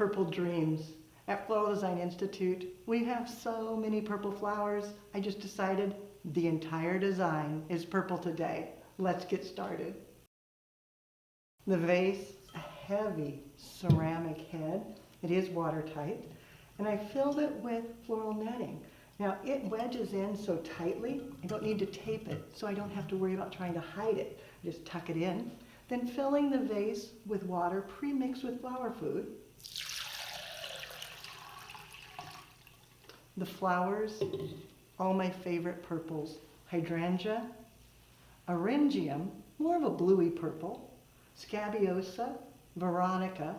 Purple Dreams. At Floral Design Institute, we have so many purple flowers. I just decided the entire design is purple today. Let's get started. The vase, a heavy ceramic head. It is watertight. And I filled it with floral netting. Now it wedges in so tightly, I don't need to tape it, so I don't have to worry about trying to hide it. Just tuck it in. Then filling the vase with water pre-mixed with flower food. The flowers, all my favorite purples. Hydrangea, Eryngium, more of a bluey purple, Scabiosa, Veronica,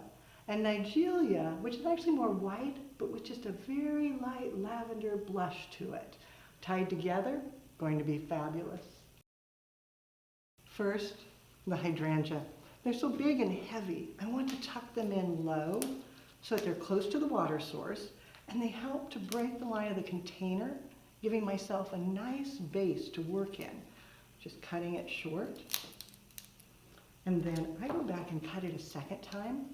and Nigelia, which is actually more white, but with just a very light lavender blush to it. Tied together, going to be fabulous. First, the hydrangea. They're so big and heavy. I want to tuck them in low so that they're close to the water source, and they help to break the line of the container, giving myself a nice base to work in. Just cutting it short. And then I go back and cut it a second time,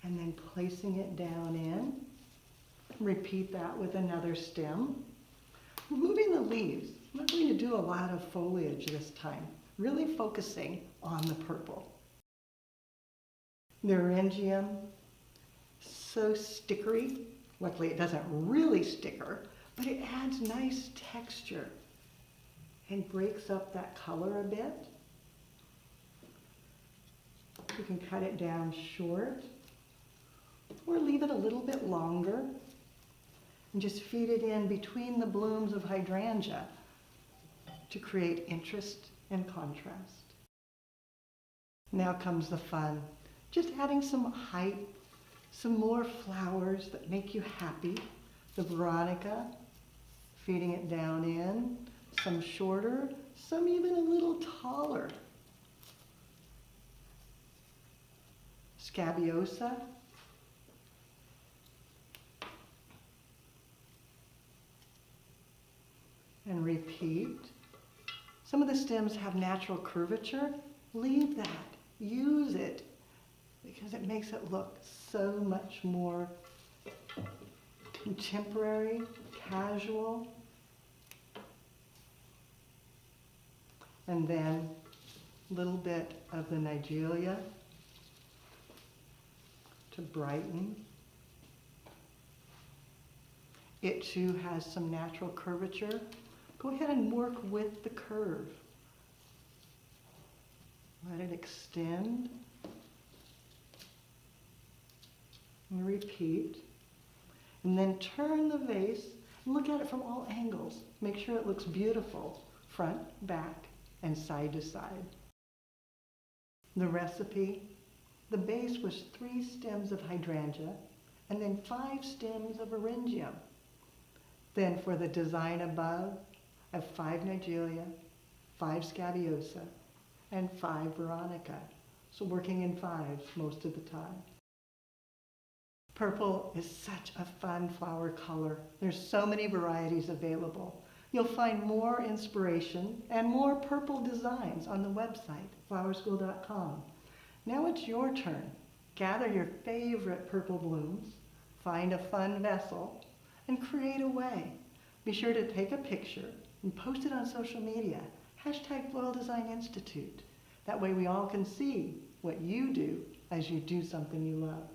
and then placing it down in. Repeat that with another stem. Removing the leaves. I'm not going to do a lot of foliage this time, really focusing on the purple. The Eryngium, so stickery. Luckily it doesn't really sticker, but it adds nice texture and breaks up that color a bit. You can cut it down short or leave it a little bit longer and just feed it in between the blooms of hydrangea to create interest and contrast. Now comes the fun. Just adding some height, some more flowers that make you happy. The Veronica, feeding it down in, some shorter, some even a little taller. Scabiosa, and repeat. Some of the stems have natural curvature. Leave that. Use it because it makes it look so much more contemporary, casual. And then a little bit of the Nigelia to brighten. It too has some natural curvature. Go ahead and work with the curve. Let it extend. And repeat. And then turn the vase and look at it from all angles. Make sure it looks beautiful, front, back, and side to side. The recipe, the base was 3 stems of hydrangea and then 5 stems of Eryngium. Then for the design above, I have 5 Nigelia, 5 Scabiosa, and 5 Veronica. So working in 5s most of the time. Purple is such a fun flower color. There's so many varieties available. You'll find more inspiration and more purple designs on the website, flowerschool.com. Now it's your turn. Gather your favorite purple blooms, find a fun vessel, and create a way. Be sure to take a picture and post it on social media. #Floral Design Institute. That way we all can see what you do as you do something you love.